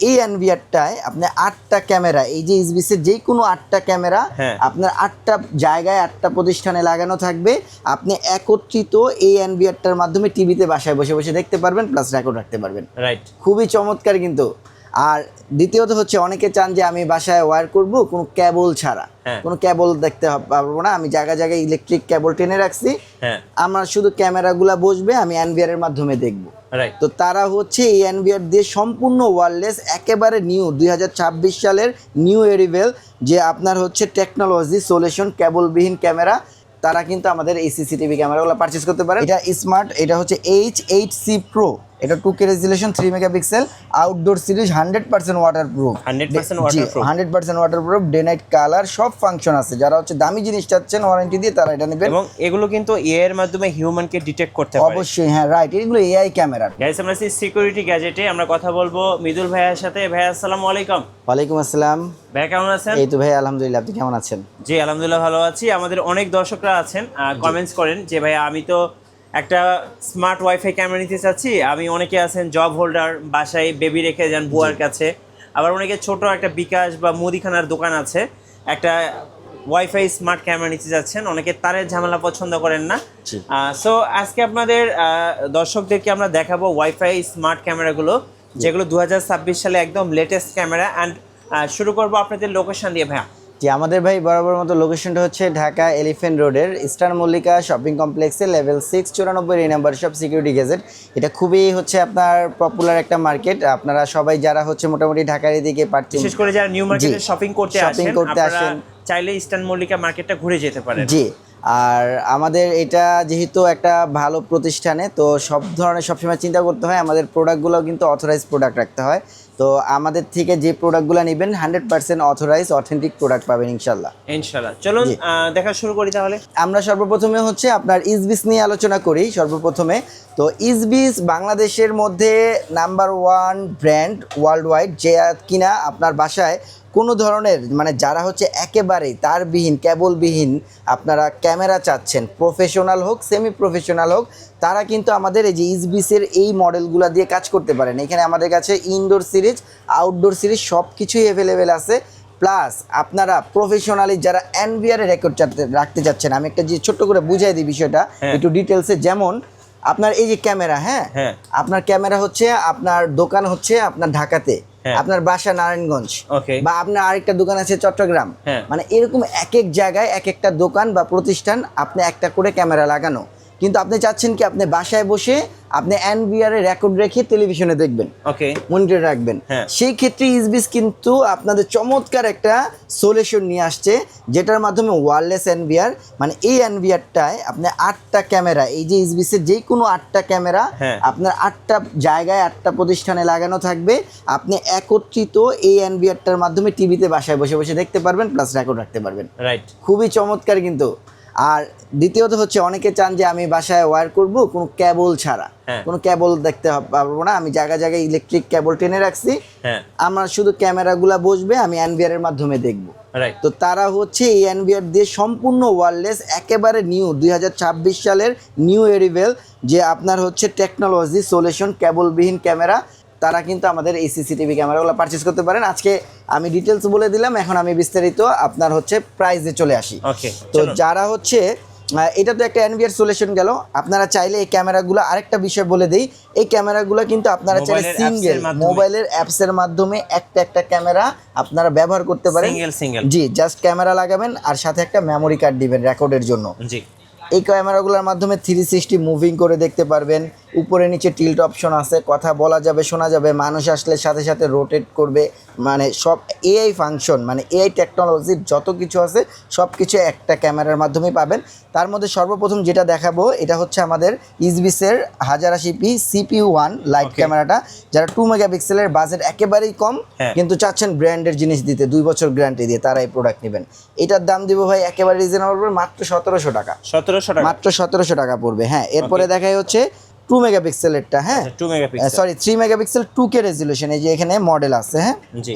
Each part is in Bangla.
এই এনভিআরটায় আপনার 8টা ক্যামেরা, এই যে ইসবিসের যে কোনো 8টা ক্যামেরা আপনার 8টা জায়গায় 8টা প্রতিষ্ঠানে লাগানো থাকবে। আপনি একত্রিত এই এনভিআরটার মাধ্যমে টিভিতে বাসায় বসে বসে দেখতে পারবেন, প্লাস রেকর্ড রাখতে পারবেন। রাইট, খুবই চমৎকার কিন্তু। আর দ্বিতীয়ত হচ্ছে অনেকে চান যে আমি বাসায় ওয়্যার করব কোনো কেবল ছাড়া, কোনো কেবল দেখতে পারবো না, আমি জায়গায় জায়গায় ইলেকট্রিক কেবল টেনে রাখছি, আমার শুধু ক্যামেরাগুলা বসবে, আমি এনভিআর এর মাধ্যমে দেখবো। তো তারা হচ্ছে এই এনভিআর দিয়ে সম্পূর্ণ ওয়্যারলেস একেবারে নিউ 2026 সালের নিউ এরিভেল যে আপনার হচ্ছে টেকনোলজি সলিউশন কেবলবিহীন ক্যামেরা, তারা কিন্তু আমাদের এই সিসিটিভি ক্যামেরাগুলো পারচেজ করতে পারে। এটা স্মার্ট, এটা হচ্ছে H8C Pro, এটা 2K resolution 3 megapixel outdoor series 100% waterproof, 100% waterproof, day night colour সব ফাংশন আছে। যারা হচ্ছে দামি জিনিস চাচ্ছেন ওয়ারেন্টি দিয়ে তারা এটা নেবেন। এবং এগুলো কিন্তু এআই এর মাধ্যমে হিউম্যানকে ডিটেক্ট করতে পারে। অবশ্যই, হ্যাঁ রাইট, এগুলো এআই ক্যামেরা। গাইস, আমরা সিকিউরিটি গ্যাজেটে আমরা কথা বলবো মৃদুল ভাইয়ের সাথে। ভাইয়া আসসালামু আলাইকুম। ওয়ালাইকুম আসসালাম। ভাই কেমন আছেন? এই তো ভাই আলহামদুলিল্লাহ, আপনি কেমন আছেন? জি আলহামদুলিল্লাহ ভালো আছি। আমাদের অনেক দর্শকরা আছেন কমেন্টস করেন যে ভাই আমি তো একটা স্মার্ট ওয়াইফাই ক্যামেরা নিতে চাচ্ছি। আমি অনেকে আছেন জব হোল্ডার, বাসায় বেবি রেখে যান বুয়ার কাছে, আবার অনেকে ছোট একটা বিকাশ বা মুদিখানার দোকান আছে, একটা ওয়াইফাই স্মার্ট ক্যামেরা নিতে যাচ্ছেন, অনেকে তারের ঝামেলা পছন্দ করেন না। সো আজকে আপনাদের দর্শকদেরকে আমরা দেখাবো ওয়াইফাই স্মার্ট ক্যামেরাগুলো, যেগুলো 2026 সালে একদম লেটেস্ট ক্যামেরা। অ্যান্ড শুরু করবো আপনাদের লোকেশন দিয়ে। ভাইয়া জি, আমাদের ভাই বরাবর মতো লোকেশনটা হচ্ছে ঢাকা এলিফ্যান্ট রোডের স্টার মল্লিকা শপিং কমপ্লেক্সে লেভেল 6 94 এই নাম্বার শপ সিকিউরিটি গ্যাজেট। এটা খুবই হচ্ছে আপনার পপুলার একটা মার্কেট। আপনারা সবাই যারা হচ্ছে মোটামুটি ঢাকার এদিকে পারচেজ, বিশেষ করে যারা নিউ মার্কেটে শপিং করতে আসেন, চাইলে ইস্টার্ন মল্লিকা মার্কেটটা ঘুরে যেতে পারেন। জি, আর আমাদের এটা যেহেতু একটা ভালো প্রতিষ্ঠানে, তো সব ধরনের সবসময় চিন্তা করতে হয়, আমাদের প্রোডাক্টগুলো কিন্তু অথরাইজ প্রোডাক্ট রাখতে হয়। তো আমাদের থেকে যে প্রোডাক্টগুলো নেবেন 100% অথরাইজ অথেন্টিক প্রোডাক্ট পাবেন ইনশাল্লাহ। চলুন দেখা শুরু করি তাহলে। আমরা সর্বপ্রথমে হচ্ছে আপনার ইসবিস নিয়ে আলোচনা করি সর্বপ্রথমে। তো ইসবিস বাংলাদেশের মধ্যে নাম্বার 1 ব্র্যান্ড ওয়ার্ল্ড ওয়াইড, যে কিনা আপনার বাসায় কোনো ধরনের মানে যারা হচ্ছে একেবারেই তারবিহীন কেবলবিহীন আপনারা ক্যামেরা চাচ্ছেন, প্রফেশনাল হোক সেমি প্রফেশনাল হোক, তারা কিন্তু আমাদের এই যে ইসবিসের এই মডেলগুলো দিয়ে কাজ করতে পারেন। এখানে আমাদের কাছে ইনডোর সিরিজ আউটডোর সিরিজ সব কিছুই অ্যাভেলেবেল আছে। প্লাস আপনারা প্রফেশনালি যারা এনভিআর রেকর্ড রাখতে চাচ্ছেন, আমি একটা যে ছোট্ট করে বুঝাই দিই বিষয়টা একটু ডিটেলসে। যেমন আপনার এই যে ক্যামেরা, আপনার ক্যামেরা হচ্ছে আপনার দোকান হচ্ছে আপনার ঢাকাতে, আপনার বাসা নারায়ণগঞ্জ, বা আপনার আরেকটা দোকান আছে চট্টগ্রাম, মানে এরকম এক এক জায়গায় এক একটা দোকান বা প্রতিষ্ঠান আপনি একটা করে ক্যামেরা লাগানো। কিন্তু আপনি চাচ্ছেন কি আপনি বাসায় বসে আপনি এনভিআর এর রেকর্ড রেখে টেলিভিশনে দেখবেন, মনিটরে রাখবেন। সেই ক্ষেত্রে ইসবিস কিন্তু আপনাদের চমৎকার একটা সলিউশন নিয়ে আসছে, যেটার মাধ্যমে ওয়্যারলেস এনভিআর, মানে এই এনভিআরটায় আপনি 8টা ক্যামেরা, এই যে ইসবিসের যে কোনো 8টা ক্যামেরা আপনার 8টা জায়গায় 8টা প্রতিষ্ঠানে লাগানো থাকবে। আপনি একত্রিত এই এনভিআরটার মাধ্যমে টিভিতে বাসায় বসে বসে দেখতে পারবেন, প্লাস রেকর্ড রাখতে পারবেন। রাইট, খুবই চমৎকার কিন্তু। আর দ্বিতীয়ত হচ্ছে অনেকে চান যে আমি বাসায় ওয়্যার করব কোনো কেবল ছাড়া, কোনো কেবল দেখতে পারবো না, আমি জায়গায় জায়গায় ইলেকট্রিক কেবল টেনে রাখছি, আমার শুধু ক্যামেরাগুলা বসবে, আমি এনভিআর এর মাধ্যমে দেখবো। তো তারা হচ্ছে এই এনভিআর দিয়ে সম্পূর্ণ ওয়্যারলেস একেবারে নিউ 2026 সালের নিউ এরিভেল যে আপনার হচ্ছে টেকনোলজি সলিউশন কেবলবিহীন ক্যামেরা, তারা কিন্তু আমাদের এই সিসিটিভি ক্যামেরাগুলো পারচেজ করতে পারেন। আজকে আমি ডিটেলস বলে দিলাম, এখন আমি বিস্তারিত আপনার হচ্ছে প্রাইসে চলে আসি। তো যারা হচ্ছে এটা তো একটা এনভিআর সলিউশন গেল, আপনারা চাইলে এই ক্যামেরাগুলো, আরেকটা বিষয় বলে দেই, এই ক্যামেরাগুলো কিন্তু আপনারা চাইলে সিঙ্গেল মোবাইলের অ্যাপসের মাধ্যমে একটা ক্যামেরা আপনারা ব্যবহার করতে পারেন। জি, জাস্ট ক্যামেরা লাগাবেন আর সাথে একটা মেমোরি কার্ড দিবেন রেকর্ডের জন্য। এই ক্যামেরাগুলোর মাধ্যমে 360 মুভিং করে দেখতে পারবেন, উপরে নিচে টিল্ট অপশন আছে, কথা বলা যাবে, শোনা যাবে, মানুষ আসলে সাথে সাথে রোটেট করবে, মানে সব এআই ফাংশন, মানে এআই টেকনোলজির যত কিছু আছে সব কিছু একটা ক্যামেরার মাধ্যমেই পাবেন। তার মধ্যে সর্বপ্রথম যেটা দেখাবো এটা হচ্ছে আমাদের ইসবিসের 1080p CPU1 লাইট ক্যামেরাটা, যারা 2 মেগাপিক্সেলের, বাজেট একেবারেই কম কিন্তু চাচ্ছেন ব্র্যান্ডের জিনিস দিতে, 2 বছর গ্যারান্টি দিয়ে, তারা এই প্রোডাক্ট নেবেন। এটার দাম দিব ভাই একেবারে রিজনেবল, মাত্র 1700 টাকা, মাত্র 1700 টাকা পড়বে। হ্যাঁ, এরপরে দেখাই হচ্ছে 2 মেগাপিক্সেলেরটা, 3 মেগাপিক্সেল 2K রেজুলেশন, এই যে এখানে মডেল আছে,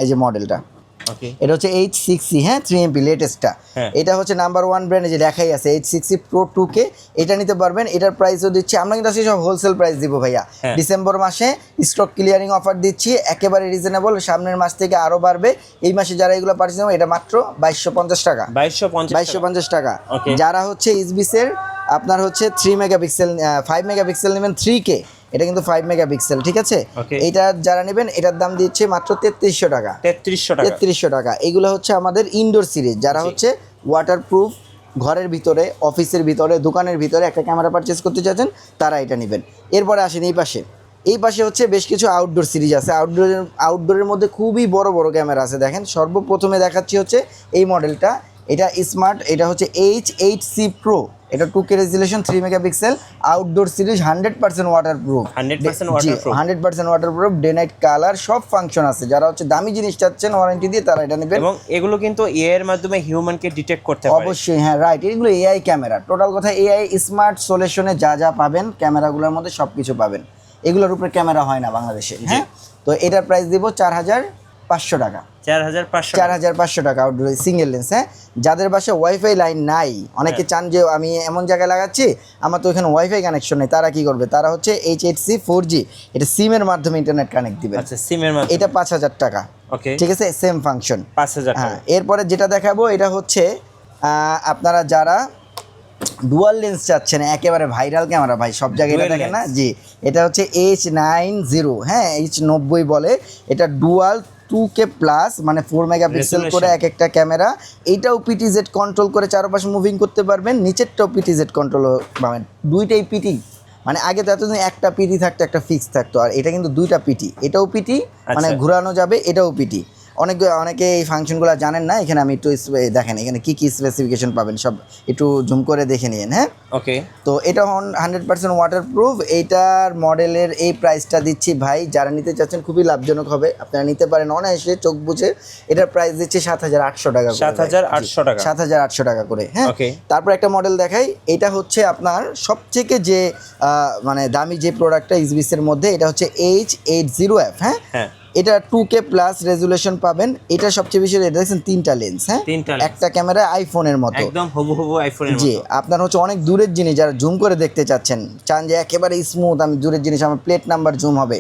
এই যে মডেলটা ওকে এটা হচ্ছে H6C, হ্যাঁ 3MP লেটেস্টটা। এটা হচ্ছে নাম্বার 1 ব্র্যান্ড, যে লেখাই আছে H6C Pro 2K, এটা নিতে পারবেন। এটার প্রাইসও দিচ্ছি আমরা, কিন্তু আজকে সব হোলসেল প্রাইস দিব ভাইয়া। ডিসেম্বর মাসে স্টক ক্লিয়ারিং অফার দিচ্ছি, একেবারে রিজনেবল, সামনের মাস থেকে আরো বাড়বে। এই মাসে যারা এগুলো পারচেজ করবে, এটা মাত্র 2250 টাকা, 2250 টাকা। যারা হচ্ছে ইসবিসের আপনার হচ্ছে 3 মেগাপিক্সেল 5 মেগাপিক্সেল নেবেন 3K, এটা কিন্তু 5 মেগাপিক্সেল, ঠিক আছে। এটা যারা নেবেন এটার দাম দিচ্ছে মাত্র 3300 টাকা, 3300 টাকা। এগুলো হচ্ছে আমাদের ইনডোর সিরিজ, যারা হচ্ছে ওয়াটারপ্রুফ, ঘরের ভিতরে, অফিসের ভিতরে, দোকানের ভিতরে একটা ক্যামেরা পারচেজ করতে চাচ্ছেন, তারা এটা নেবেন। এরপরে আসেন এই পাশে হচ্ছে বেশ কিছু আউটডোর সিরিজ আছে। আউটডোরের মধ্যে খুবই বড় বড় ক্যামেরা আছে। দেখেন সর্বপ্রথমে দেখাচ্ছি হচ্ছে এই মডেলটা, এটা স্মার্ট, এটা হচ্ছে H8C Pro, এটা 2K resolution 3 megapixel outdoor series, 100% waterproof, 100% waterproof, day night colour, সব ফাংশন আছে। যারা হচ্ছে দামি জিনিস চাচ্ছেন ওয়ারেন্টি দিয়ে, তারা এটা নেবেন। এবং এগুলো কিন্তু এআই এর মাধ্যমে হিউম্যানকে ডিটেক্ট করতে পারে। অবশ্যই, হ্যাঁ রাইট, এগুলো এআই ক্যামেরা। টোটাল কথা, এআই স্মার্ট সলিউশনে যা যা পাবেন ক্যামেরাগুলোর মধ্যে সব কিছু পাবেন। এগুলোর উপরে ক্যামেরা হয় না বাংলাদেশে, হ্যাঁ। তো এটার প্রাইস দিব 4500 টাকা, 4500 টাকা আউটডোর সিঙ্গেল লেন্স, হ্যাঁ। যাদের বাসায় ওয়াইফাই লাইন নাই, অনেকে চান যে আমি এমন জায়গায় লাগাচ্ছি আমার তো এখানে ওয়াইফাই কানেকশন নেই, তারা কি করবে, তারা হচ্ছে H8C 4G, এটা সিমের মাধ্যমে ইন্টারনেট কানেক্ট দিবে। আচ্ছা, সিমের মাধ্যমে, এটা 5000 টাকা, ওকে, ঠিক আছে, সেম ফাংশন 5000 টাকা। হ্যাঁ, এরপরে যেটা দেখাবো এটা হচ্ছে আপনারা যারা ডুয়াল লেন্স চাচ্ছেন, একেবারে ভাইরাল ক্যামেরা ভাই, সব জায়গায় এটা দেখেন না, জি। এটা হচ্ছে H90, হ্যাঁ H90 বলে, এটা ডুয়াল 2K প্লাস, মানে 4 মেগাপিক্সেল করে এক একটা ক্যামেরা। এইটাও পিটিজেড কন্ট্রোল করে চারপাশে মুভিং করতে পারবেন, নিচেরটাও পিটিজেড কন্ট্রোল পাবেন, দুইটাই পিটি। মানে আগে তো এতদিন একটা পিটি থাকতো, একটা ফিক্স থাকতো, আর এটা কিন্তু দুইটা পিটি, এটাও পিটি মানে ঘোরানো যাবে, এটাও পিটি। অনেকে এই ফাংশনগুলো জানেন না, এখানে আমি একটু দেখেন এখানে কি কি স্পেসিফিকেশন পাবেন, সব একটু জুম করে দেখে নিন, হ্যাঁ। ওকে, তো এটা 100% ওয়াটারপ্রুফ। এইটার মডেলের এই প্রাইসটা দিচ্ছি ভাই, যারা নিতে চাচ্ছেন খুবই লাভজনক হবে, আপনারা নিতে পারেন অনায়াসে চোখ বুঝে। এটার প্রাইস দিচ্ছি 7800 টাকা, 7800 টাকা করে, হ্যাঁ। তারপর একটা মডেল দেখাই, এটা হচ্ছে আপনার সবথেকে যে মানে দামি যে প্রোডাক্টটা ইসবিসের মধ্যে, এটা হচ্ছে H80F, হ্যাঁ। এটা 2K প্লাস রেজুলেশন পাবেন। এটা সবচেয়ে বেশি, এটা দেখছেন 3টা লেন্স, হ্যাঁ, একটা ক্যামেরা আইফোনের মতো, একদম হুবহু আইফোনের মতো। জি, আপনার হচ্ছে অনেক দূরের জিনিস যারা জুম করে দেখতে চান যে একেবারে স্মুথ, আমি দূরের জিনিস আমার প্লেট নাম্বার জুম হবে,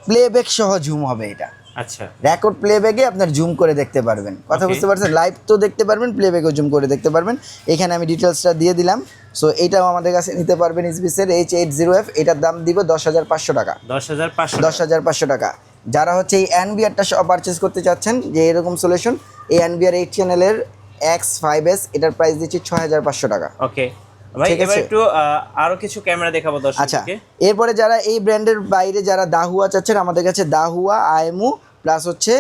প্লেব্যাক সহ জুম হবে এটা। আচ্ছা, রেকর্ড প্লেব্যাকে আপনার জুম করে দেখতে পারবেন, কথা বুঝতে পারছেন, লাইভ তো দেখতে পারবেন, প্লেব্যাকও জুম করে দেখতে পারবেন। এখানে আমি ডিটেলসটা দিয়ে দিলাম। সো এটাও আমাদের কাছে নিতে পারবেন ইসবিসের H80F, এটার দাম দিব 10500 টাকা, 10500 টাকা। যারা হচ্ছে এই এনবিআরটা পারচেজ করতে চাচ্ছেন, যে এরকম সলিউশন, এই এনবিআর 8 চ্যানেলের X5S, এটার প্রাইস দিচ্ছি 6500 টাকা। ওকে ভাই, এবার একটু আরো কিছু ক্যামেরা দেখাবো দর্শকদেরকে। আচ্ছা, এরপরে যারা এই ব্র্যান্ডের বাইরে যারা দাহুয়া চাচ্ছেন, আমাদের কাছে দাহুয়া, আইএমও প্লাস হচ্ছে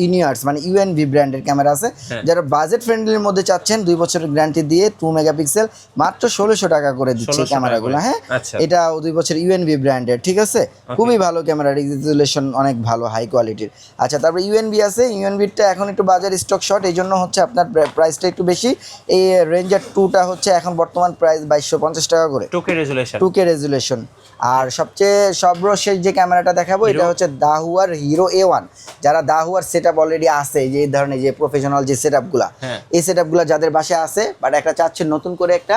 ইউনিয়ার্স মানে ইউএনভি ব্র্যান্ডের ক্যামেরা আছে। যারা বাজেট ফ্রেন্ডলির মধ্যে চাচ্ছেন 2 বছরের গ্যারান্টি দিয়ে 2 মেগাপিক্সেল, মাত্র 1600 টাকা করে দিচ্ছে ক্যামেরাগুলো, হ্যাঁ। এটা 2 বছর ইউএনভি ব্র্যান্ডের, ঠিক আছে, খুবই ভালো ক্যামেরা, রেজুলেশন অনেক ভালো, হাই কোয়ালিটির। আচ্ছা, তারপরে ইউএনভি আছে, ইউএনভিটা এখন একটু বাজার স্টক শর্ট, এই জন্য হচ্ছে আপনার প্রাইসটা একটু বেশি। এই রেঞ্জার 2টা হচ্ছে এখন বর্তমান প্রাইস 2250 টাকা করে, 2K রেজুলেশন। আর সবচেয়ে সর্বশেষ যে ক্যামেরাটা দেখাবো, এটা হচ্ছে দাহুয়ার হিরো A1। যারা দাহুয়ার সেটআপ অলরেডি আছে, যে এই ধরনের যে প্রফেশনাল যে সেটআপগুলো, এই সেটআপগুলো যাদের বাসায় আছে, বাট একটা চাচ্ছেন নতুন করে একটা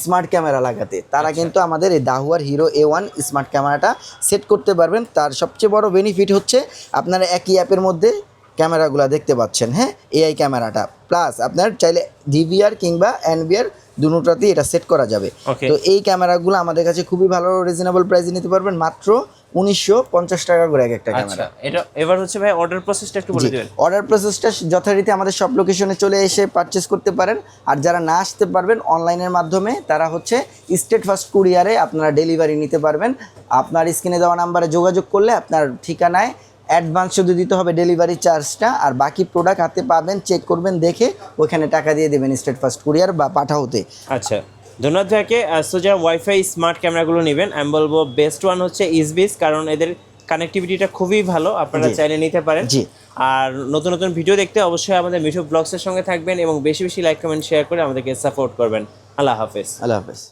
স্মার্ট ক্যামেরা লাগাতে, তারা কিন্তু আমাদের এই দাহুয়ার হিরো A1 স্মার্ট ক্যামেরাটা সেট করতে পারবেন। তার সবচেয়ে বড় বেনিফিট হচ্ছে আপনারা একই অ্যাপের মধ্যে ক্যামেরাগুলো দেখতে পাচ্ছেন, হ্যাঁ, এআই ক্যামেরাটা, প্লাস আপনার চাইলে ডিভিআর কিংবা এনভিআর দুটোতেই এটা সেট করা যাবে। তো এই ক্যামেরাগুলো আমাদের কাছে খুবই ভালো রিজনেবল প্রাইসে নিতে পারবেন, মাত্র 1950 টাকা করে এক একটা ক্যামেরা। এটা এবার হচ্ছে ভাই অর্ডার প্রসেসটা একটু বলে দিবেন। অর্ডার প্রসেসটা যথারীতি আমাদের সব লোকেশনে চলে এসে পারচেজ করতে পারেন, আর যারা না আসতে পারবেন অনলাইনের মাধ্যমে, তারা হচ্ছে স্টেট ফার্স্ট কুরিয়ারে আপনারা ডেলিভারি নিতে পারবেন। আপনার স্ক্রিনে দেওয়া নাম্বারে যোগাযোগ করলে আপনার ঠিকানায় অ্যাডভান্স শুধু দিতে হবে ডেলিভারি চার্জটা, আর বাকি প্রোডাক্ট হাতে পাবেন, চেক করবেন, দেখে ওইখানে টাকা দিয়ে দেবেন স্টেট ফার্স্ট কুরিয়ার বা পাঠাওতে। আচ্ছা, ধন্যবাদ ভাইকে। সো যারা ওয়াইফাই স্মার্ট ক্যামেরাগুলো নেবেন, আমি বলবো বেস্ট ওয়ান হচ্ছে ইসবিস, কারণ এদের কানেক্টিভিটিটা খুবই ভালো, আপনারা চাইলে নিতে পারেন। আর নতুন নতুন ভিডিও দেখতে অবশ্যই আমাদের মিঠু ব্লগসের সঙ্গে থাকবেন, এবং বেশি বেশি লাইক কমেন্ট শেয়ার করে আমাদেরকে সাপোর্ট করবেন। আল্লাহ হাফেজ।